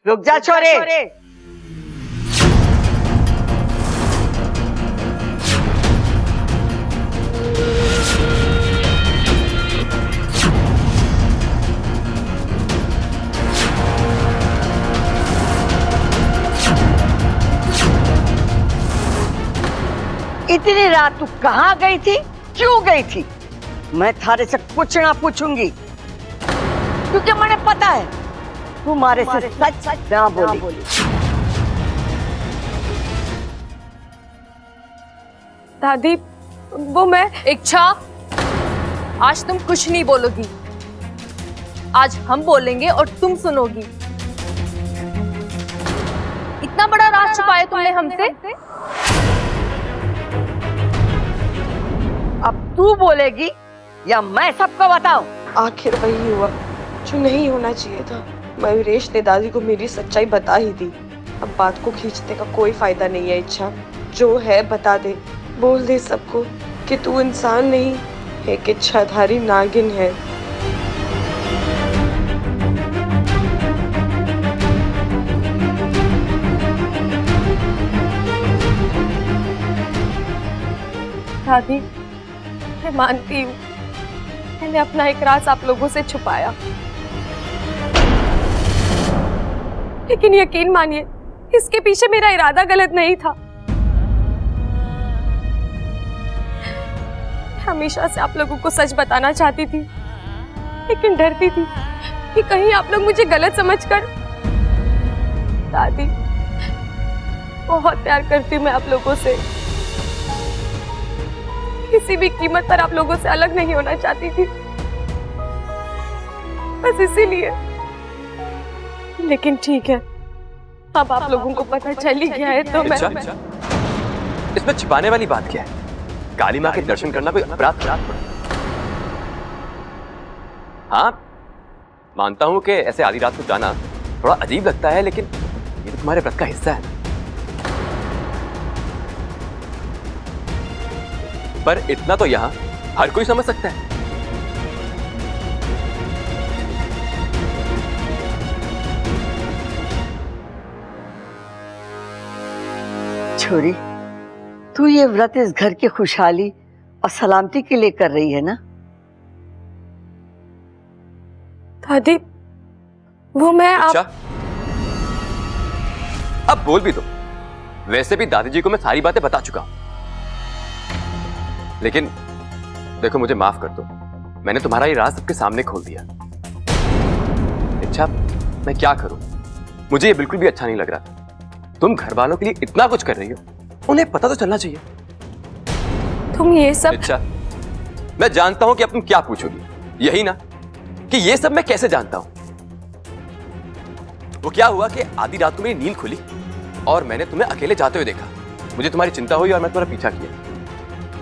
रुक जा छोरे। इतनी रात तू कहाँ गई थी, क्यों गई थी? मैं थारे से कुछ ना पूछूंगी, क्योंकि मुझे पता है तुम्हारे से सच ना बोली। दादी वो मैं इच्छा, आज तुम कुछ नहीं बोलोगी। आज हम बोलेंगे और तुम सुनोगी। इतना बड़ा राज छुपाया तुमने हमसे। अब तू बोलेगी या मैं सबको बताऊं? आखिर वही हुआ जो नहीं होना चाहिए था। मयूरेश ने दादी को मेरी सच्चाई बता ही दी। अब बात को खींचने का कोई फायदा नहीं है। इच्छा, जो है बता दे, बोल दे सबको कि तू इंसान नहीं, एक इच्छाधारी नागिन है। दादी, मैं मानती हूँ मैंने अपना एक राज आप लोगों से छुपाया, लेकिन यकीन मानिए इसके पीछे मेरा इरादा गलत नहीं था। मैं हमेशा से आप लोगों को सच बताना चाहती थी, लेकिन डरती थी कि कहीं आप लोग मुझे गलत समझकर। दादी, बहुत प्यार करती हूँ मैं आप लोगों से, किसी भी कीमत पर आप लोगों से अलग नहीं होना चाहती थी, बस इसीलिए। लेकिन ठीक है, अब आप लोगों को पता चल ही गया है तो मैं इसमें छिपाने वाली बात क्या है? काली माँ के दर्शन करना कोई अपराध? हाँ, मानता हूं कि ऐसे आधी रात को जाना थोड़ा अजीब लगता है, लेकिन ये तो तुम्हारे व्रत का हिस्सा है। पर इतना तो यहाँ हर कोई समझ सकता है। छोरी, तू ये व्रत इस घर की खुशहाली और सलामती के लिए कर रही है ना? दादी, वो मैं अच्छा, अब बोल भी दो। वैसे भी दादी जी को मैं सारी बातें बता चुका हूं, लेकिन देखो मुझे माफ कर दो, मैंने तुम्हारा ये राज सबके सामने खोल दिया। अच्छा, मैं क्या करूं? मुझे ये बिल्कुल भी अच्छा नहीं लग रहा। तुम घर वालों के लिए इतना कुछ कर रही हो, उन्हें पता तो चलना चाहिए। तुम ये सब। अच्छा, मैं जानता हूं कि अब तुम क्या पूछोगी, यही ना कि ये सब मैं कैसे जानता हूं। वो क्या हुआ कि आधी रात को मेरी नींद खुली और मैंने तुम्हें अकेले जाते हुए देखा। मुझे तुम्हारी चिंता हुई और मैं तुम्हारा पीछा किया,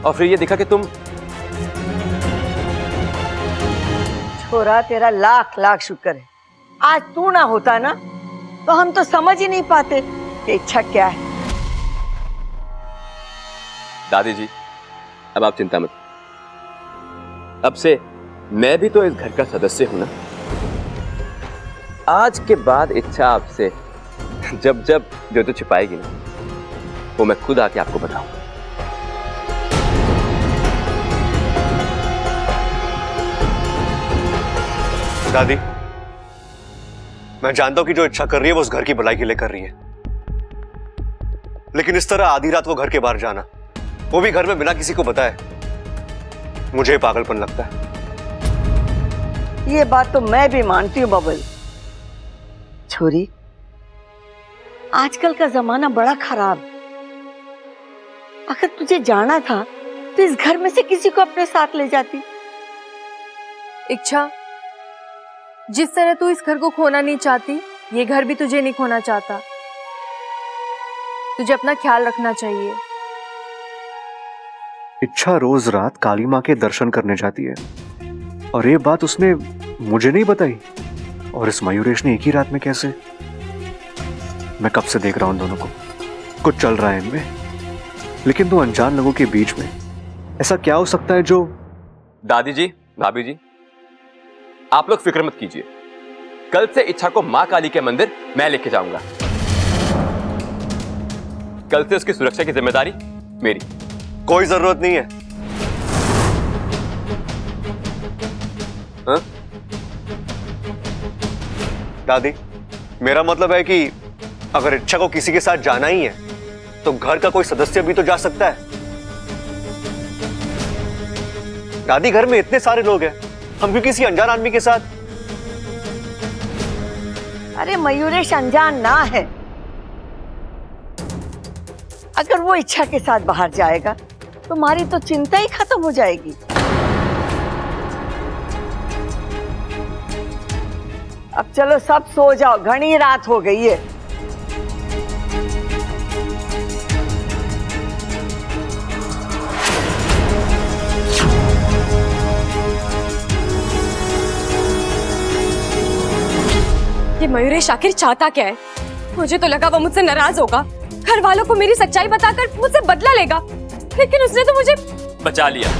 और फिर ये देखा कि तुम। छोरा, तेरा लाख लाख शुक्र है आज तू ना होता ना तो हम तो समझ ही नहीं पाते कि इच्छा क्या है। दादी जी, अब आप चिंता मत। अब से मैं भी तो इस घर का सदस्य हूं ना। आज के बाद इच्छा आपसे जब जब जो छिपाएगी ना, वो मैं खुद आके आपको बताऊंगा। दादी, मैं जानता हूं कि जो इच्छा कर रही है वो उस घर की भलाई के लिए कर रही है, लेकिन इस तरह आधी रात को घर के बाहर जाना, वो भी घर में बिना किसी को बताए, मुझे पागलपन लगता है। ये बात तो मैं भी मानती हूँ बबल। छोरी, आजकल का जमाना बड़ा खराब। अगर तुझे जाना था तो इस घर में से किसी को अपने साथ ले जाती। इच्छा, जिस तरह तू इस घर को खोना नहीं चाहती, ये घर भी तुझे नहीं खोना चाहता। तुझे अपना ख्याल रखना चाहिए। इच्छा रोज रात काली माँ के दर्शन करने जाती है, और ये बात उसने मुझे नहीं बताई। और इस मयूरेश ने एक ही रात में कैसे? मैं कब से देख रहा हूं इन दोनों को, कुछ चल रहा है इनमें। लेकिन दो अनजान लोगों के बीच में ऐसा क्या हो सकता है जो। दादी जी, भाभी जी, आप लोग फिक्र मत कीजिए। कल से इच्छा को मां काली के मंदिर मैं लेके जाऊंगा। कल से उसकी सुरक्षा की जिम्मेदारी मेरी। कोई जरूरत नहीं है। हाँ? दादी, मेरा मतलब है कि अगर इच्छा को किसी के साथ जाना ही है तो घर का कोई सदस्य भी तो जा सकता है। दादी, घर में इतने सारे लोग हैं, हम क्यों किसी अनजान आदमी के साथ? अरे मयूरेश अनजान ना है। अगर वो इच्छा के साथ बाहर जाएगा तो हमारी तो चिंता ही खत्म हो जाएगी। अब चलो सब सो जाओ, घनी रात हो गई है। ये मयूरेश आखिर चाहता क्या है? मुझे तो लगा वो मुझसे नाराज होगा, घर वालों को मेरी सच्चाई बताकर मुझसे बदला लेगा, लेकिन उसने तो मुझे बचा लिया।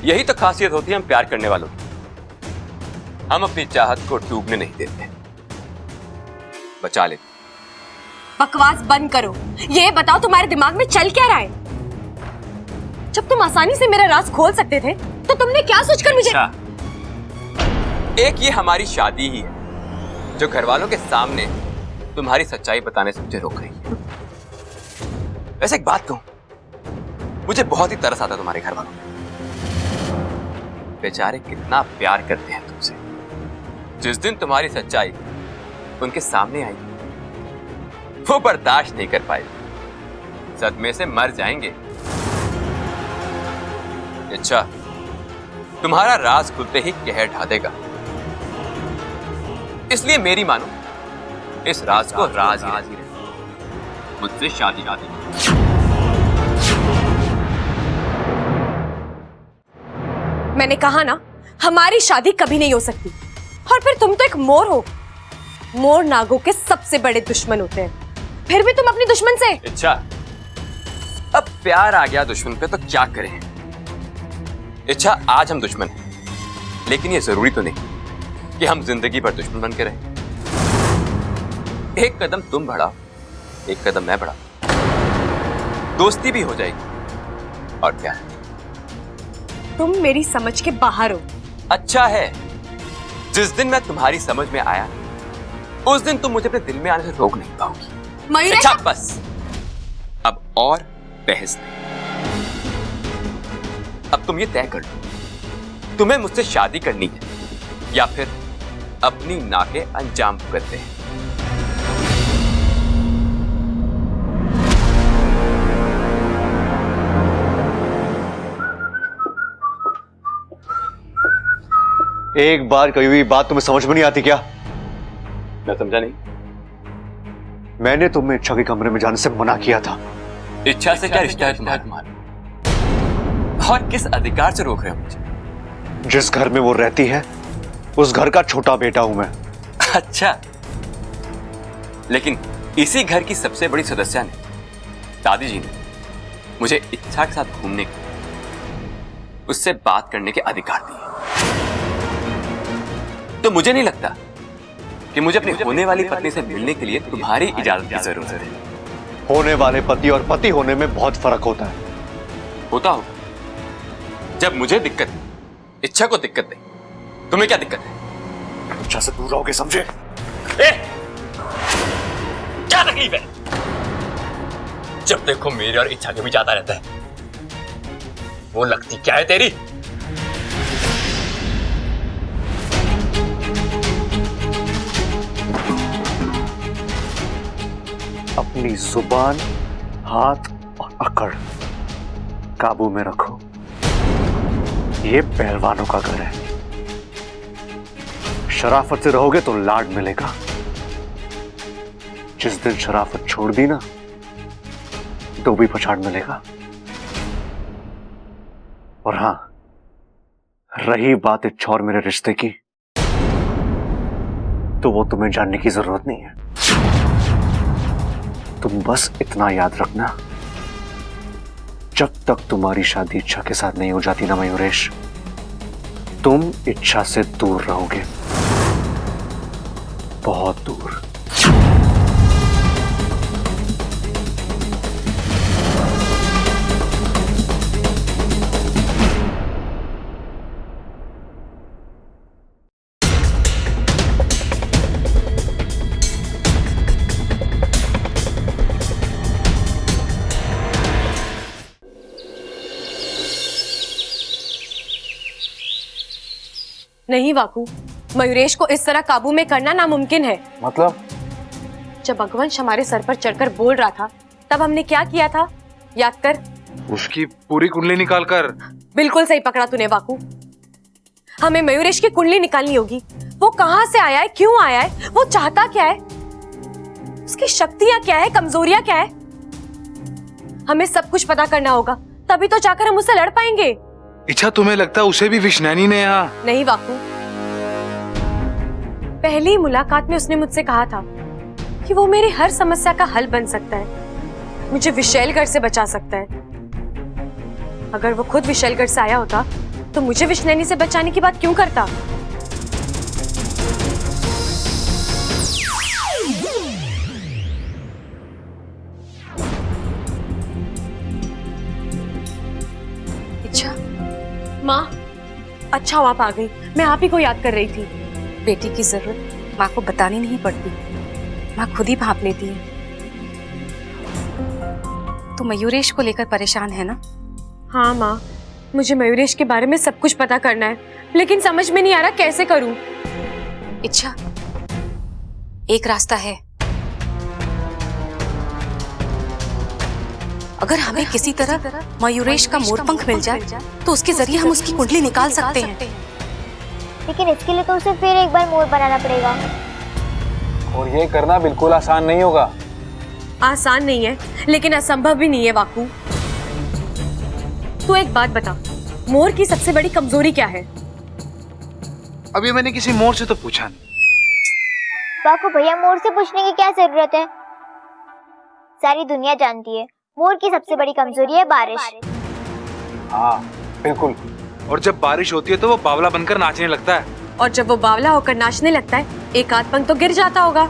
यही तो खासियत होती है हम प्यार करने वालों की। हम अपनी चाहत को डूबने नहीं देते, बचा लेते। बकवास बंद करो। ये बताओ तुम्हारे दिमाग में चल क्या रहा है? जब तुम आसानी से मेरा राज खोल सकते थे तो तुमने क्या सोचकर मुझे? अच्छा, एक ये हमारी शादी ही है जो घर वालों के सामने तुम्हारी सच्चाई बताने से मुझे रोक रही है। वैसे एक बात कहूं, मुझे बहुत ही तरस आता तुम्हारे घर वालों पे। बेचारे कितना प्यार करते हैं तुमसे। जिस दिन तुम्हारी सच्चाई उनके सामने आई वो बर्दाश्त नहीं कर पाए, सदमे से मर जाएंगे। अच्छा, तुम्हारा राज खुलते ही कहर ढा देगा, इसलिए मेरी मानो, इस राज को राज ही रहे। मुझसे शादी ना दी। मैंने कहा ना, हमारी शादी कभी नहीं हो सकती। और फिर तुम तो एक मोर हो। मोर नागों के सबसे बड़े दुश्मन होते हैं, फिर भी तुम अपनी दुश्मन से। अच्छा, अब प्यार आ गया दुश्मन पे तो क्या करें? इच्छा, आज हम दुश्मन हैं, लेकिन ये जरूरी तो नहीं कि हम जिंदगी भर दुश्मन बन के रहें। एक कदम तुम बढ़ाओ, एक कदम मैं बढ़ाऊं, दोस्ती भी हो जाएगी। और क्या, तुम मेरी समझ के बाहर हो। अच्छा है, जिस दिन मैं तुम्हारी समझ में आया उस दिन तुम मुझे अपने दिल में आने से रोक नहीं पाओगी। मयूरेश, अच्छा बस, अब और बहस नहीं। अब तुम ये तय कर लो, तुम्हें मुझसे शादी करनी है या फिर अपनी नाके अंजाम करते हैं। एक बार कही हुई बात तुम्हें समझ में नहीं आती क्या? मैं समझा नहीं। मैंने तुम्हें इच्छा के कमरे में जाने से मना किया था। इच्छा से क्या रिश्ता है तुम्हारा? और किस अधिकार से रोक रहे हो मुझे? जिस घर में वो रहती है उस घर का छोटा बेटा हूं मैं। अच्छा, लेकिन इसी घर की सबसे बड़ी सदस्य ने, दादी जी ने, मुझे इच्छा के साथ घूमने के, उससे बात करने के अधिकार दिए। तो मुझे नहीं लगता कि मुझे अपनी होने वाली पत्नी से मिलने के लिए तुम्हारी इजाजत की जरूरत है। होने वाले पति और पति होने में बहुत फर्क होता है। होता हो, जब मुझे दिक्कत है, इच्छा को दिक्कत नहीं, तुम्हें क्या दिक्कत है? इच्छा से दूर रहोगे, समझे? क्या तकलीफ है? जब देखो मेरे और इच्छा के भी जाता रहता है। वो लगती क्या है तेरी? अपनी जुबान, हाथ और अकड़ काबू में रखो। ये पहलवानों का घर है। शराफत से रहोगे तो लाड मिलेगा। जिस दिन शराफत छोड़ दी ना, तो भी पछाड़ मिलेगा। और हां, रही बात इच्छा और मेरे रिश्ते की, तो वो तुम्हें जानने की जरूरत नहीं है। तुम बस इतना याद रखना जब तक तुम्हारी शादी इच्छा के साथ नहीं हो जाती ना मयूरेश, तुम इच्छा से दूर रहोगे, बहुत दूर। नहीं वाकू, मयूरेश को इस तरह काबू में करना नामुमकिन है। मतलब? जब रघुवंश हमारे सर पर चढ़कर बोल रहा था तब हमने क्या किया था, याद कर। उसकी पूरी कुंडली निकाल कर। बिल्कुल सही पकड़ा तूने वाकू। हमें मयूरेश की कुंडली निकालनी होगी। वो कहां से आया है, क्यों आया है, वो चाहता क्या है, उसकी शक्तियां क्या है, कमजोरियां क्या है, हमें सब कुछ पता करना होगा, तभी तो जाकर हम उससे लड़ पाएंगे। इच्छा, तुम्हें लगता है उसे भी विष्णैनी ने यहाँ? नहीं वाकू, पहली मुलाकात में उसने मुझसे कहा था कि वो मेरी हर समस्या का हल बन सकता है, मुझे विशैलगढ़ से बचा सकता है। अगर वो खुद विशैलगढ़ से आया होता तो मुझे विष्णैनी से बचाने की बात क्यों करता? अच्छा माँ, अच्छा हुआ आप आ गई, मैं आप ही को याद कर रही थी। बेटी की जरूरत माँ को बतानी नहीं पड़ती, माँ खुद ही भाप लेती है। तू मयूरेश को लेकर परेशान है ना? हाँ माँ, मुझे मयूरेश के बारे में सब कुछ पता करना है, लेकिन समझ में नहीं आ रहा कैसे करूं। इच्छा, एक रास्ता है। अगर हमें किसी तरह मयूरेश का मोरपंख मिल जाए तो उसके जरिए हम उसकी कुंडली निकाल सकते हैं। लेकिन इसके लिए तो उसे फिर एक बार मोर बनाना पड़ेगा, और ये करना बिल्कुल आसान नहीं होगा। आसान नहीं है, लेकिन असंभव भी नहीं है वाकू। तू एक बात बता, मोर की सबसे बड़ी कमजोरी क्या है? अभी मैंने किसी मोर से तो पूछा नहीं। बाकू भैया, मोर से पूछने की क्या जरूरत है, सारी दुनिया जानती है मोर की सबसे बड़ी कमजोरी है बारिश। हाँ बिल्कुल, और जब बारिश होती है तो वो बावला बनकर नाचने लगता है। और जब वो बावला होकर नाचने लगता है, एक आध पंख तो गिर जाता होगा।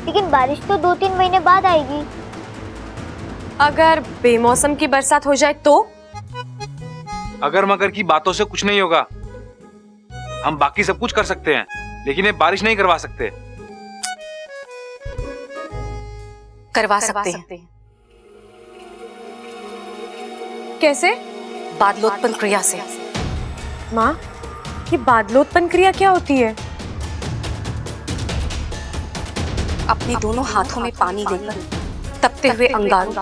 लेकिन बारिश तो 2-3 महीने बाद आएगी। अगर बेमौसम की बरसात हो जाए तो? अगर मगर की बातों से कुछ नहीं होगा। हम बाकी सब कुछ कर सकते हैं, लेकिन ये बारिश नहीं करवा सकते। करवा सकते हैं। कैसे? बादलोत्पन्न क्रिया से। माँ, ये बादलोत्पन्न क्रिया क्या होती है? अपने दोनों हाथों में पानी लेकर तपते हुए अंगारों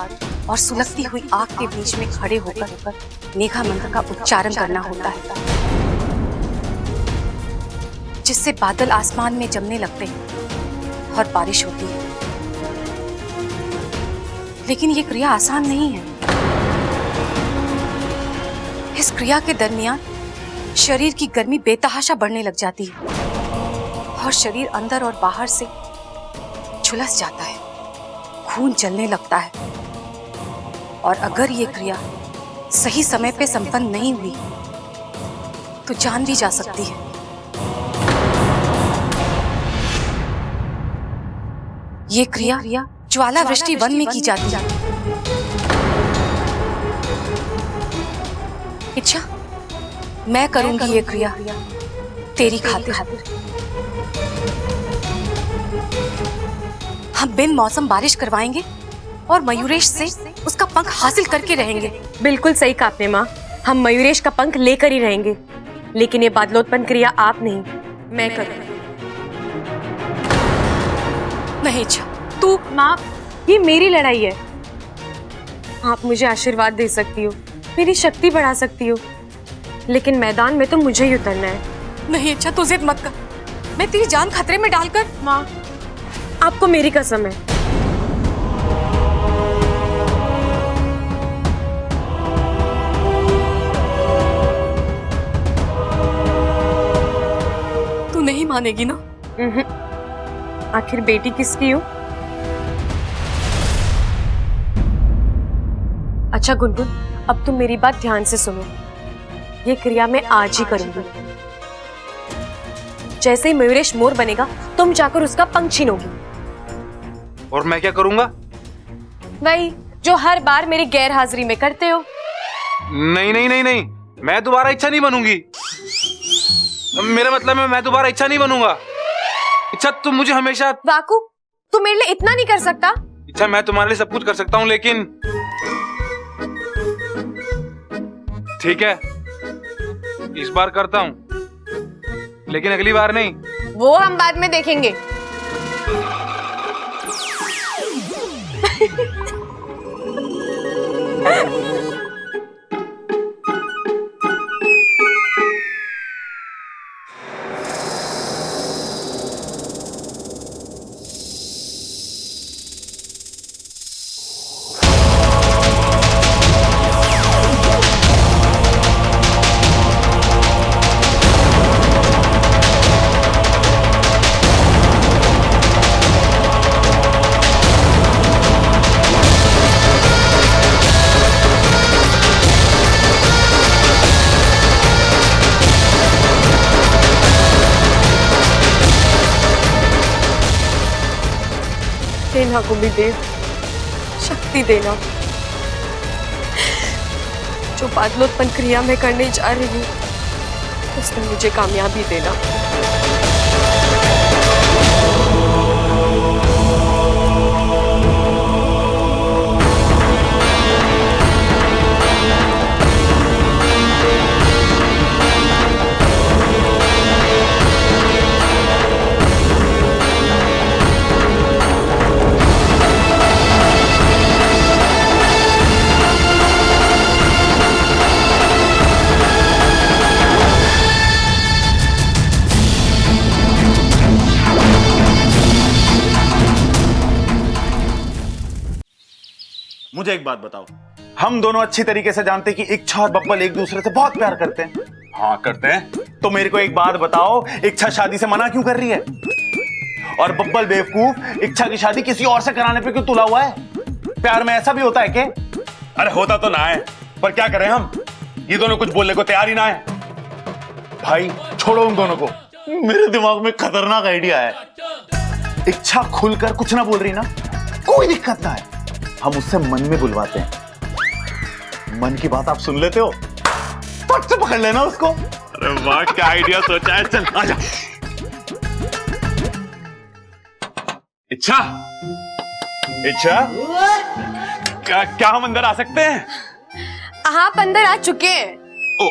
और सुलगती हुई आग के बीच में खड़े होकर मेघा मंत्र का उच्चारण करना होता है, जिससे बादल आसमान में जमने लगते हैं और बारिश होती है। लेकिन ये क्रिया आसान नहीं है। इस क्रिया के दरमियान शरीर की गर्मी बेतहाशा बढ़ने लग जाती है और शरीर अंदर और बाहर से झुलस जाता है, खून जलने लगता है। और अगर ये क्रिया सही समय पे संपन्न नहीं हुई तो जान भी जा सकती है। ये क्रिया ज्वाला वृष्टि वन में की जाती है। इच्छा, मैं करूंगी ये क्रिया तेरी खातिर। हम बिन मौसम बारिश करवाएंगे और मयूरेश से उसका पंख हासिल करके रहेंगे। बिल्कुल सही कहा आपने माँ, हम मयूरेश का पंख लेकर ही रहेंगे। लेकिन ये बादलोत्पन्न क्रिया आप नहीं, मैं करूंगी। नहीं इच्छा, तू माँ, ये मेरी लड़ाई है। आप मुझे आशीर्वाद दे सकती हो, मेरी शक्ति बढ़ा सकती हो, लेकिन मैदान में तो मुझे ही उतरना है। नहीं इच्छा, तू जिद मत कर। मैं तेरी जान खतरे में डालकर। माँ, आपको मेरी कसम है। तू नहीं मानेगी ना? आखिर बेटी किसकी हो? अच्छा गुनगुन, अब तुम मेरी बात ध्यान से सुनो। ये क्रिया मैं आज ही करूंगी। जैसे ही मयूरेश मोर बनेगा, तुम जाकर उसका पंख छीनोगी। और मैं क्या करूंगा? वही जो हर बार मेरी गैर हाजिरी में करते हो। नहीं नहीं नहीं नहीं, मैं दोबारा इच्छा नहीं बनूंगी। मेरा मतलब है मैं दोबारा इच्छा नहीं बनूंगा। इच्छा तुम मुझे हमेशा। वाकू, तू मेरे लिए इतना नहीं कर सकता? इच्छा मैं तुम्हारे लिए सब कुछ कर सकता हूँ, लेकिन ठीक है इस बार करता हूँ, लेकिन अगली बार नहीं। वो हम बाद में देखेंगे। देना कुंभीदेव, शक्ति देना। जो बादलोत्पन्न क्रिया मैं करने जा रही हूँ, उसमें मुझे कामयाबी देना। मुझे एक बात बताओ, हम दोनों अच्छी तरीके से जानते हैं कि इच्छा और बब्बल एक दूसरे से बहुत प्यार करते हैं। हाँ करते हैं। तो मेरे को एक बात बताओ, इच्छा शादी से मना क्यों कर रही है? और बब्बल बेवकूफ इच्छा की शादी किसी और से कराने पे क्यों तुला हुआ है? प्यार में ऐसा भी होता है क्या? अरे होता तो ना है, पर क्या करें हम, ये दोनों कुछ बोलने को तैयार ही ना है। भाई छोड़ो उन दोनों को, मेरे दिमाग में खतरनाक आइडिया है। इच्छा खुलकर कुछ ना बोल रही ना, कोई दिक्कत ना है, हम उससे मन में बुलवाते हैं। मन की बात आप सुन लेते हो, फट से पकड़ लेना उसको। अरे वाह क्या आइडिया सोचा है, चल आजा। इच्छा, इच्छा क्या हम अंदर आ सकते हैं? आप अंदर आ चुके हैं। ओ,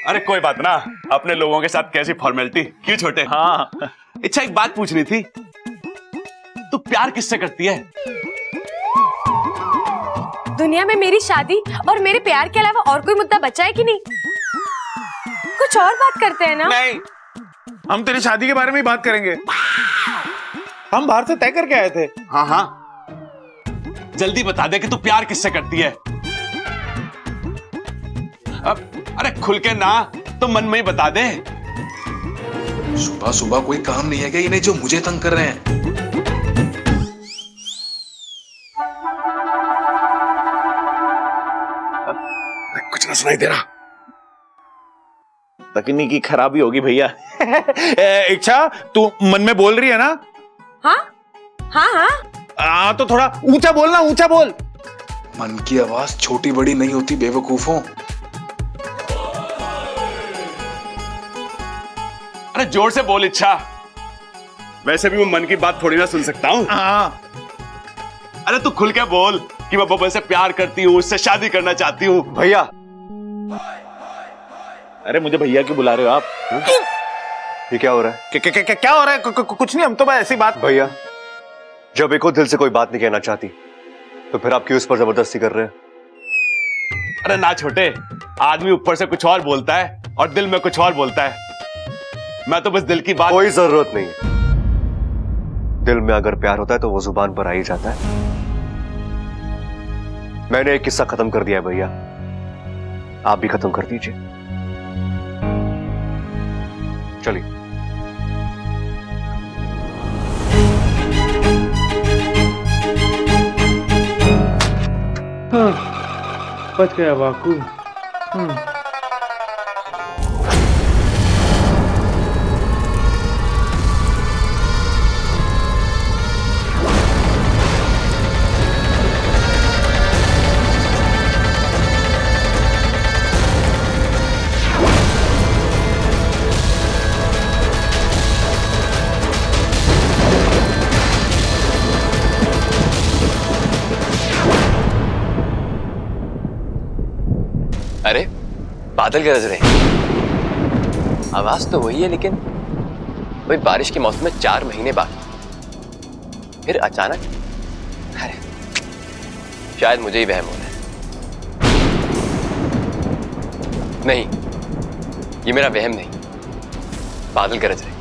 अरे कोई बात ना, अपने लोगों के साथ कैसी फॉर्मेलिटी, क्यों छोटे? हाँ इच्छा एक बात पूछनी थी, तू प्यार किससे करती है? दुनिया में मेरी शादी और मेरे प्यार के अलावा और कोई मुद्दा बचा है कि नहीं? कुछ और बात करते हैं ना? नहीं, हम तेरी शादी के बारे में ही बात करेंगे। हम बाहर से तय करके आए थे। हाँ हाँ, जल्दी बता दे कि तू प्यार किससे करती है। अरे खुल के ना, तो मन में ही बता दे। सुबह सुबह कोई काम नहीं है क्या इन्हें जो मुझे तंग कर रहे हैं? कुछ ना सुनाई दे रहा, तकनीकी खराबी होगी भैया। इच्छा तू मन में बोल रही है ना? हाँ हाँ हाँ। तो थोड़ा ऊंचा बोलना, ऊंचा बोल। मन की आवाज छोटी बड़ी नहीं होती बेवकूफों। अरे जोर से बोल इच्छा, वैसे भी मैं मन की बात थोड़ी ना सुन सकता हूँ। अरे तू खुल के बोल कि मैं बब्बल से प्यार करती हूँ, उससे शादी करना चाहती हूँ। भैया, अरे मुझे भैया क्यों बुला रहे हो आप? ये क्या हो रहा है? क्या हो रहा है? कुछ नहीं, हम तो बस ऐसी बात। भैया, जब एक दिल से कोई बात नहीं कहना चाहती, तो फिर आप क्यों उस पर जबरदस्ती कर रहे हैं? अरे ना छोटे, आदमी ऊपर से कुछ और बोलता है और दिल में कुछ और बोलता है। मैं तो बस दिल की बात। कोई जरूरत नहीं है। दिल में अगर प्यार होता है तो वो जुबान पर आ ही जाता है। मैंने एक किस्सा खत्म कर दिया है भैया, आप भी खत्म कर दीजिए। चलिए। बच गया बाकू। अरे बादल गरज रहे, आवाज तो वही है, लेकिन वही बारिश के मौसम में 4 महीने बाकी, फिर अचानक। अरे शायद मुझे ही वहम हो रहा है। नहीं, ये मेरा वहम नहीं, बादल गरज रहे,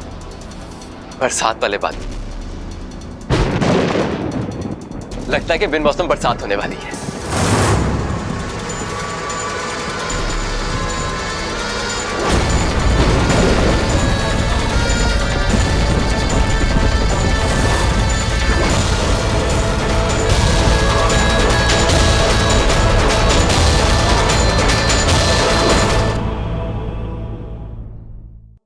बरसात वाले बादल। लगता है कि बिन मौसम बरसात होने वाली है।